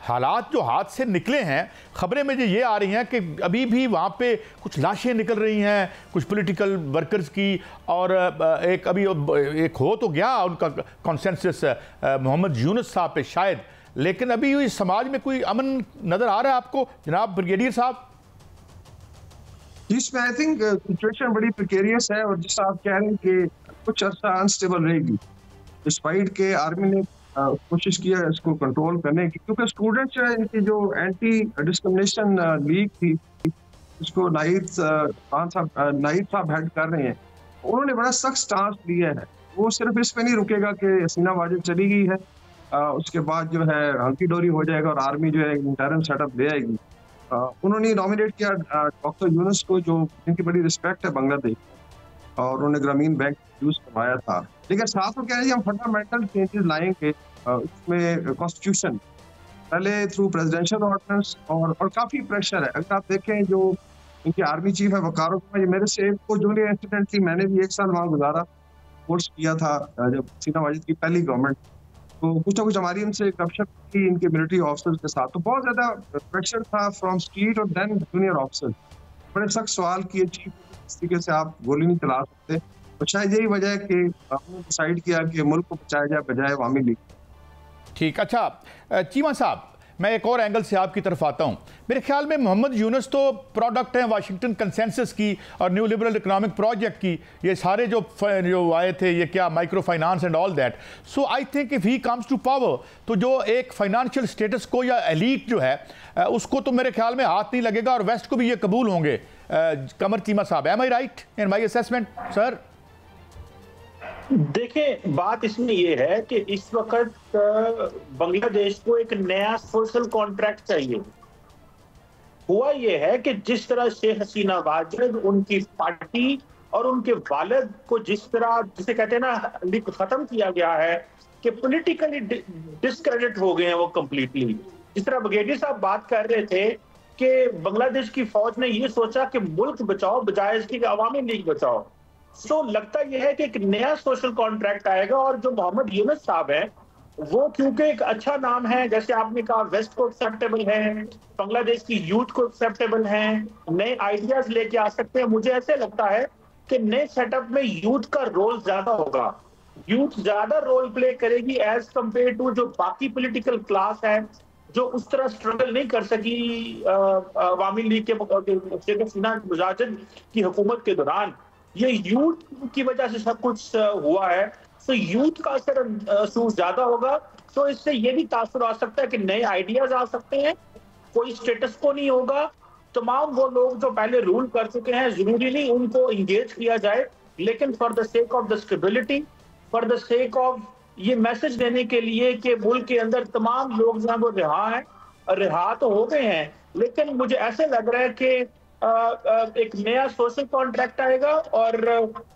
हालात जो हाथ से निकले हैं, खबरें मुझे ये आ रही हैं कि अभी भी वहाँ पे कुछ लाशें निकल रही हैं, कुछ पॉलिटिकल वर्कर्स की, और एक अभी एक हो तो गया उनका कॉन्सेंसस मोहम्मद यूनुस साहब पे शायद, लेकिन अभी इस समाज में कोई अमन नज़र आ रहा है आपको जनाब ब्रिगेडियर साहब? जिसमें आई थिंक सिचुएशन बड़ी प्रिकेरियस है, और जिस आप कह रहे हैं कि कुछ अर्सा अनस्टेबल रहेगी, डिस्पाइट के आर्मी ने कोशिश किया इसको कंट्रोल करने की, क्योंकि स्टूडेंट्स जो है इनकी जो एंटी डिस्क्रिमिनेशन लीग थी, इसको नाहिद साहब हेड कर रहे हैं, उन्होंने बड़ा सख्त स्टांस लिया है। वो सिर्फ इस पे नहीं रुकेगा कि हसीना वाजिद चली गई है, उसके बाद जो है हल्की डोरी हो जाएगा और आर्मी जो है इंटरन सेटअप ले आएगी। उन्होंने नॉमिनेट किया डॉक्टर यूनुस को, जो जिनकी बड़ी रिस्पेक्ट है बांग्लादेश, और उन्होंने ग्रामीण बैंक यूज करवाया था। लेकिन साथ में कह रहे हैं हम फंडामेंटल चेंजेस लाएंगे उसमें कॉन्स्टिट्यूशन, पहले थ्रू प्रेसिडेंशियल ऑर्डिनेंस, और काफी प्रेशर है। अगर आप देखें जो इनकी आर्मी चीफ है वकारो, ये मेरे से को जूनियर इंसिडेंटली मैंने भी 1 साल वहाँ गुजारा, कोर्स किया था जब हसीना वाजिद की पहली गवर्नमेंट, तो कुछ ना कुछ हमारी उनसे गपशप की इनके मिलिट्री ऑफिसर्स के साथ, तो बहुत ज्यादा प्रेशर था फ्रॉम स्ट्रीट और देन जूनियर ऑफिसर। बड़े सख्त सवाल किए चीफ, इस तरीके से आप गोली नहीं चला सकते, और शायद यही वजह है कि आपने डिसाइड किया कि मुल्क को बचाया जाए बजाय अवामी लीग। ठीक, अच्छा चीमा साहब, मैं एक और एंगल से आपकी तरफ आता हूं। मेरे ख्याल में मोहम्मद यूनुस तो प्रोडक्ट हैं वाशिंगटन कंसेंसस की और न्यू लिबरल इकोनॉमिक प्रोजेक्ट की, ये सारे जो आए थे, ये क्या microfinance and all that. So I think if he comes to power, तो जो एक फाइनेंशियल स्टेटस को या एलीट जो है उसको तो मेरे ख्याल में हाथ नहीं लगेगा, और वेस्ट को भी ये कबूल होंगे। कमर चीमा साहब, एम आई राइट इन माई असेसमेंट सर? देखिए, बात इसमें यह है कि इस वक्त बांग्लादेश को एक नया सोशल कॉन्ट्रैक्ट चाहिए। हुआ यह है कि जिस तरह शेख हसीना वाजिद, उनकी पार्टी और उनके वालिद को जिस तरह, जिसे कहते हैं ना, खत्म किया गया है, कि पॉलिटिकली डिस्क्रेडिट हो गए हैं वो कंप्लीटली। जिस तरह ब्रिगेडियर साहब बात कर रहे थे कि बांग्लादेश की फौज ने ये सोचा कि मुल्क बचाओ बजाय इसकी अवामी लीग बचाओ। तो लगता यह है कि एक नया सोशल कॉन्ट्रैक्ट आएगा, और जो मोहम्मद यूनुस साहब है वो क्योंकि एक अच्छा नाम है, जैसे आपने कहा, वेस्ट को एक्सेप्टेबल है, बांग्लादेश की यूथ को एक्सेप्टेबल है, नए आइडियाज लेके आ सकते हैं। मुझे ऐसे लगता है कि नए सेटअप में यूथ का रोल ज्यादा होगा, यूथ ज्यादा रोल प्ले करेगी एज कंपेयर टू जो बाकी पॉलिटिकल क्लास है, जो उस तरह स्ट्रगल नहीं कर सकी अवामी लीग के शेख हसीना वाजिद की हुकूमत के दौरान। ये यूथ की वजह से सब कुछ हुआ है, तो यूथ का असर ज्यादा होगा। तो इससे ये भी तासुर आ सकता है कि नए आइडियाज आ सकते हैं, कोई स्टेटस को नहीं होगा। तमाम वो लोग जो पहले रूल कर चुके हैं, जरूरी नहीं उनको इंगेज किया जाए, लेकिन for the sake of the stability, for the sake of ये मैसेज देने के लिए कि मुल्क के अंदर तमाम लोग जो है वो रिहा तो हो गए हैं, लेकिन मुझे ऐसे लग रहा है कि एक नया सोशल कॉन्ट्रैक्ट आएगा और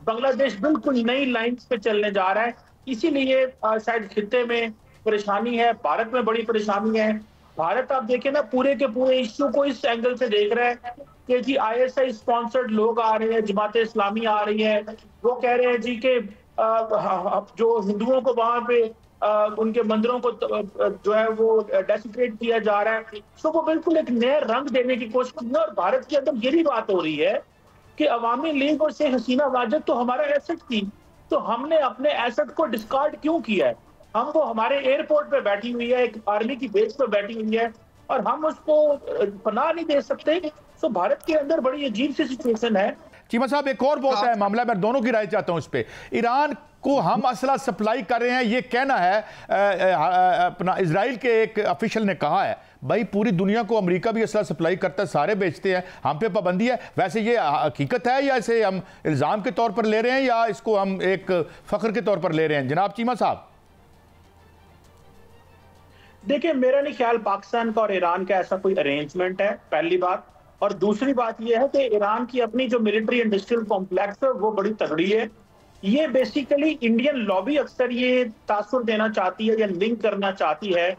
बांग्लादेश बिल्कुल नई लाइंस पे चलने जा रहा है। इसीलिए शायद खित्ते में परेशानी है, भारत में बड़ी परेशानी है। भारत आप देखें ना, पूरे के पूरे इश्यू को इस एंगल से देख रहा है कि जी ISI स्पॉन्सर्ड लोग आ रहे हैं, जमात इस्लामी आ रही है, वो कह रहे हैं जी के जो हिंदुओं को वहां पे उनके मंदिरों को जो है वो डेसिक्रेट किया जा रहा है। तो वो बिल्कुल एक नया रंग देने की कोशिश की है, और भारत के अंदर ये भी बात हो रही है कि अवामी लीग और शेख हसीना वाजिद तो हमारा एसेट थी, तो हमने अपने एसेट को डिस्कार्ड क्यों किया है? हम वो हमारे एयरपोर्ट पे बैठी हुई है, एक आर्मी की बेस पे बैठी हुई है, और हम उसको पनाह नहीं दे सकते। तो भारत के अंदर बड़ी अजीब सी सिचुएशन है। चीमा साहब, एक और बहुत है मामला, मैं दोनों की राय चाहता हूं इस पे। ईरान को हम असला सप्लाई कर रहे हैं, ये कहना है अपना इजराइल के एक ऑफिशियल ने कहा है, भाई पूरी दुनिया को अमेरिका भी असला सप्लाई करता है, सारे बेचते हैं, हम पे पाबंदी है। वैसे ये हकीकत है या इसे हम इल्ज़ाम के तौर पर ले रहे हैं या इसको हम एक फख्र के तौर पर ले रहे हैं, जनाब चीमा साहब? देखिए, मेरा नहीं ख्याल पाकिस्तान का और ईरान का ऐसा कोई अरेंजमेंट है, पहली बात। और दूसरी बात यह है कि ईरान की अपनी जो मिलिट्री इंडस्ट्रियल कॉम्प्लेक्स है वो बड़ी तगड़ी है। ये बेसिकली इंडियन लॉबी अक्सर ये तासुर देना चाहती है या लिंक करना चाहती है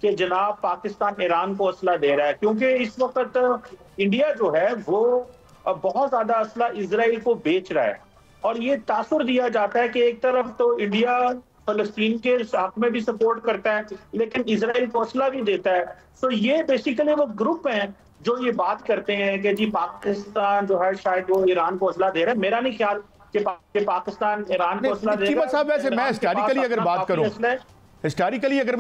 कि जनाब पाकिस्तान ईरान को असला दे रहा है, क्योंकि इस वक्त इंडिया जो है वो बहुत ज्यादा असला इजराइल को बेच रहा है। और ये तासुर दिया जाता है कि एक तरफ तो इंडिया फलस्तीन के हक में भी सपोर्ट करता है, लेकिन इजराइल को असला भी देता है। तो ये बेसिकली वो ग्रुप हैं जो ये बात करते हैं कि जी पाकिस्तान जो है शायद वो ईरान को असला दे रहा है। मेरा नहीं ख्याल कि पाकिस्तान ईरान को असला दे रहा है। साहब वैसे मैं हिस्टोरिकली अगर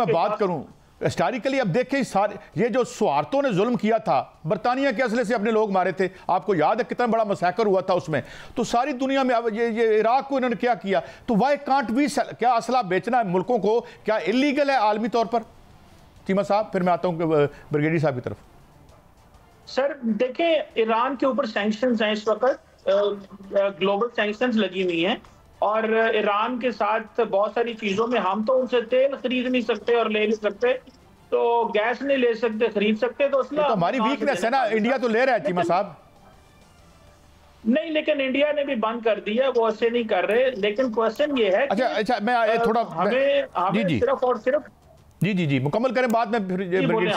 बात करूं, हिस्टोरिकली अब देखें सारे ये जो स्वार्थों ने जुल्म किया था, बरतानिया के असले से अपने लोग मारे थे, आपको याद है कितना बड़ा मसैकर हुआ था उसमें। तो सारी दुनिया में अब ये इराक को इन्होंने क्या किया, तो वाई कांट भी क्या असला बेचना मुल्कों को क्या इलीगल है आलमी तौर पर? चीमा साहब, फिर मैं आता हूँ ब्रिगेडियर साहब की तरफ। सर देखें, ईरान के ऊपर सैंक्शंस हैं इस वक्त, ग्लोबल सैंक्शंस लगी हुई हैं, और ईरान के साथ बहुत सारी चीजों में हम तो उनसे तेल खरीद नहीं सकते और ले नहीं सकते, तो गैस नहीं ले सकते, खरीद सकते, तो हमारी वीकनेस है ना। इंडिया तो ले रहा है चीमा साहब। नहीं, लेकिन इंडिया ने भी बंद कर दिया, वो ऐसे नहीं कर रहे। लेकिन क्वेश्चन ये है अच्छा मैं थोड़ा हमें सिर्फ और सिर्फ जी मुकम्मल करें, बाद में फिर।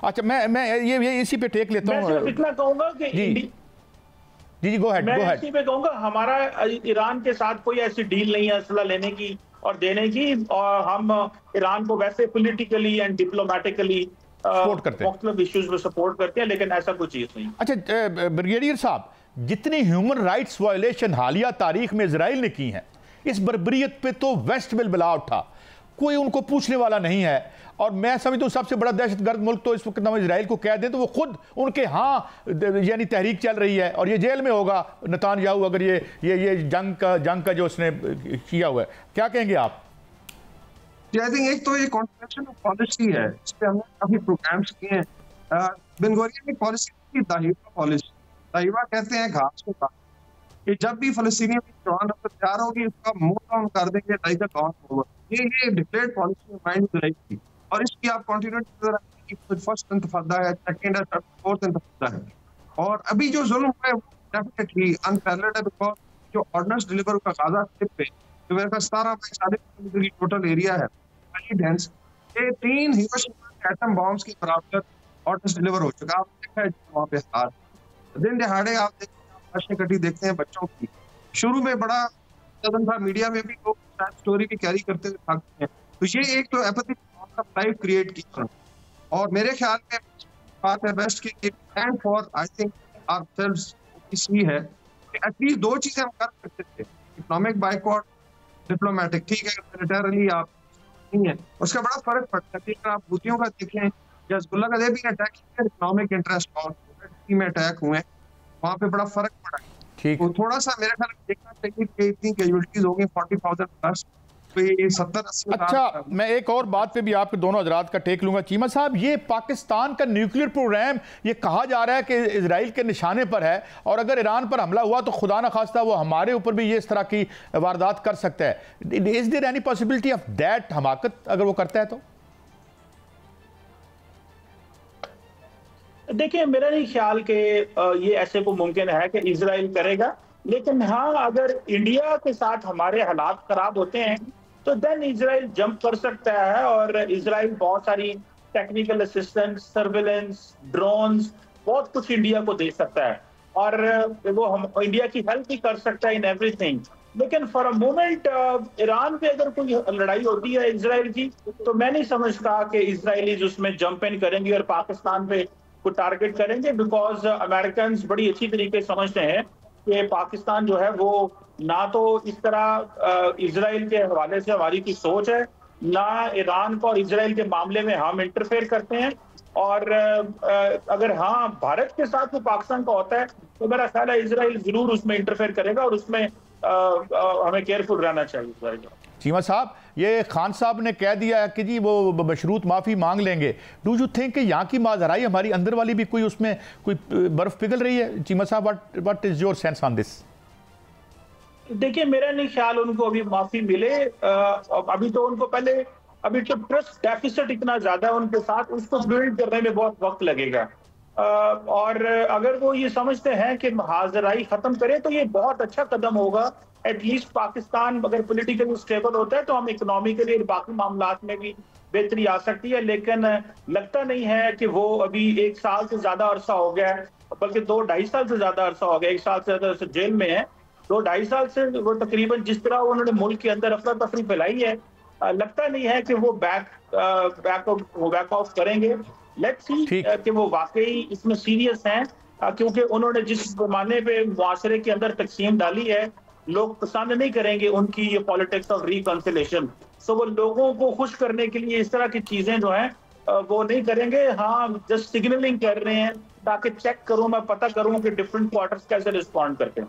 अच्छा मैं ये इसी पे टेक लेता हूँ। इतना कहूंगा कि जी गो हेड। मैं इसी पे कहूंगा, हमारा ईरान के साथ कोई ऐसी डील नहीं है असला लेने की और देने की, और हम ईरान को वैसे पॉलिटिकली एंड डिप्लोमेटिकली सपोर्ट करते हैं, मुख्तलिफ इश्यूज में सपोर्ट करते हैं, लेकिन ऐसा कुछ चीज नहीं। अच्छा ब्रिगेडियर साहब, जितनी ह्यूमन राइट्स वायलेशन हालिया तारीख में इजराइल ने की हैं, इस बर्बरियत पे तो वेस्ट में बिला उठा, कोई उनको पूछने वाला नहीं है। और मैं समझता हूँ सबसे बड़ा दहशतगर्द मुल्क तो इस वक्त हम इजराइल को कह दें तो वो खुद उनके यानी तहरीक चल रही है, और ये जेल में होगा नेतान्याहू अगर ये जंग का जो उसने किया हुआ है। क्या कहेंगे आप? आई थिंक एक तो ये कॉन्ट्रडिक्शन ऑफ पॉलिसी है, इस पे हमने काफी प्रोग्राम्स किए हैं। बेन गुरियन की पॉलिसी थी दाहिवा पॉलिसी। दाहिवा कहते हैं घास को काट, कि जब भी फलस्तीनी जवान तैयार होगी उसका मुंह डाउन कर देंगे, टाइगर डाउन होगा। ये डिक्लेयर्ड पॉलिसी में माइंड इजराइल की, और इसकी आप कंटिन्यूटी नजर आएगी कि फर्स्ट इंतफादा है, सेकंड है, फोर्थ इंतफादा है। और अभी जो जुल्म हुआ है वो डेफिनेटली अनपैरेलल्ड है, बिकॉज जो ऑर्डिनेंस डिलीवर हुआ गाजा स्ट्रिप पे, जो मेरे पास 17 किलोमीटर की टोटल एरिया है, ये 3 हिरोशिमा एटम बॉम्ब्स के बराबर ऑर्डिनेंस डिलीवर हो चुका। आप देखा है वहाँ पे हार दिन दहाड़े आप कटी देखते हैं बच्चों की। शुरू में बड़ा सदन था, मीडिया में भी लोग स्टोरी भी कैरी करते हुए भागते हैं। तो ये एक तो एपैथी लाइफ क्रिएट की, और मेरे ख्याल में बात है बेस्ट की and for I think ourselves इसलिए है कि एटलीस्ट 2 चीजें हम कर सकते थे, इकोनॉमिक बाइकआउट, डिप्लोमेटिक। ठीक है, मिलिटरली आप नहीं है, उसका बड़ा फर्क पड़ता है। अगर आप हुतियों का देखें, हिजबुल्लाह का भी अटैक किया, इकोनॉमिक इंटरेस्ट और में अटैक हुए, वहाँ पे बड़ा फर्क पड़ा। तो थोड़ा सा मेरे ख्याल में देखना चाहिए कि इतनी कैजुअल्टीज हो गई 40,000 प्लस, तो ये 70-80। अच्छा मैं एक और बात पे भी आपके दोनों हजरात का टेक लूंगा। चीमा साहब, ये पाकिस्तान का न्यूक्लियर प्रोग्राम ये कहा जा रहा है कि इजराइल के निशाने पर है, और अगर ईरान पर हमला हुआ तो खुदा न खास्ता वो हमारे ऊपर भी ये इस तरह की वारदात कर सकता है। Is there any possibility of that हमाकत अगर वो करता है तो? देखिए, मेरा नहीं ख्याल कि ये ऐसे को मुमकिन है कि इजराइल करेगा, लेकिन हाँ अगर इंडिया के साथ हमारे हालात खराब होते हैं तो देन इजराइल जंप कर सकता है, और इजराइल बहुत सारी टेक्निकल असिस्टेंस, सर्विलेंस, ड्रोन्स, बहुत कुछ इंडिया को दे सकता है, और वो हम इंडिया की हेल्प भी कर सकता है इन एवरीथिंग। लेकिन फॉर अ मोमेंट ईरान पे अगर कोई लड़ाई होती है इजराइल की, तो मैं नहीं समझता कि इजराइलीज उसमें जंप इन करेंगे और पाकिस्तान पे को टारगेट करेंगे, बिकॉज अमेरिकन बड़ी अच्छी तरीके से समझते हैं कि पाकिस्तान जो है वो ना तो इस तरह इजराइल के हवाले से हमारी की सोच है, ना ईरान को और इजराइल के मामले में हम इंटरफेयर करते हैं। और अगर हाँ भारत के साथ वो पाकिस्तान का होता है तो मेरा ख्याल है इजराइल जरूर उसमें इंटरफेयर करेगा, और उसमें हमें केयरफुल रहना चाहिए। चीमा साहब, ये खान साहब ने कह दिया है कि जी वो मशरूत माफ़ी मांग लेंगे। डू यू थिंक कि यहाँ की माजराई हमारी अंदर वाली भी कोई उसमें कोई बर्फ पिघल रही है? चीमा साहब, what is your sense on this? देखिए, मेरा नहीं ख्याल उनको अभी माफी मिले। अभी तो उनको पहले अभी तो ट्रस्ट डेफिसिट इतना ज्यादा है उनके साथ, उसको बिल्ड करने में बहुत वक्त लगेगा। और अगर वो ये समझते हैं कि हाजिराई खत्म करें तो ये बहुत अच्छा कदम होगा। एटलीस्ट पाकिस्तान अगर पॉलिटिकली स्टेबल होता है तो हम इकोनॉमिकली बाकी मामलात में भी बेहतरी आ सकती है, लेकिन लगता नहीं है कि वो अभी 1 साल से ज्यादा अरसा हो गया है, बल्कि 2-2.5 साल से ज्यादा अरसा हो गया, 1 साल से ज्यादा जेल में है। 2-2.5 साल से वो तकरीबन जिस तरह उन्होंने मुल्क के अंदर अफरा तफरी फैलाई है, लगता नहीं है कि वो बैक ऑफ करेंगे। लेट्स सी कि वो वाकई इसमें सीरियस हैं, क्योंकि उन्होंने जिस पैमाने पे मुआशरे के अंदर तकसीम डाली है, लोग पसंद नहीं करेंगे उनकी ये पॉलिटिक्स ऑफ रिकंसिलेशन। सो वो लोगों को खुश करने के लिए इस तरह की चीजें जो हैं वो नहीं करेंगे। हाँ, जस्ट सिग्नलिंग कर रहे हैं ताकि चेक करूं, मैं पता करूं कि डिफरेंट क्वार्टर्स कैसे रिस्पॉन्ड करते हैं।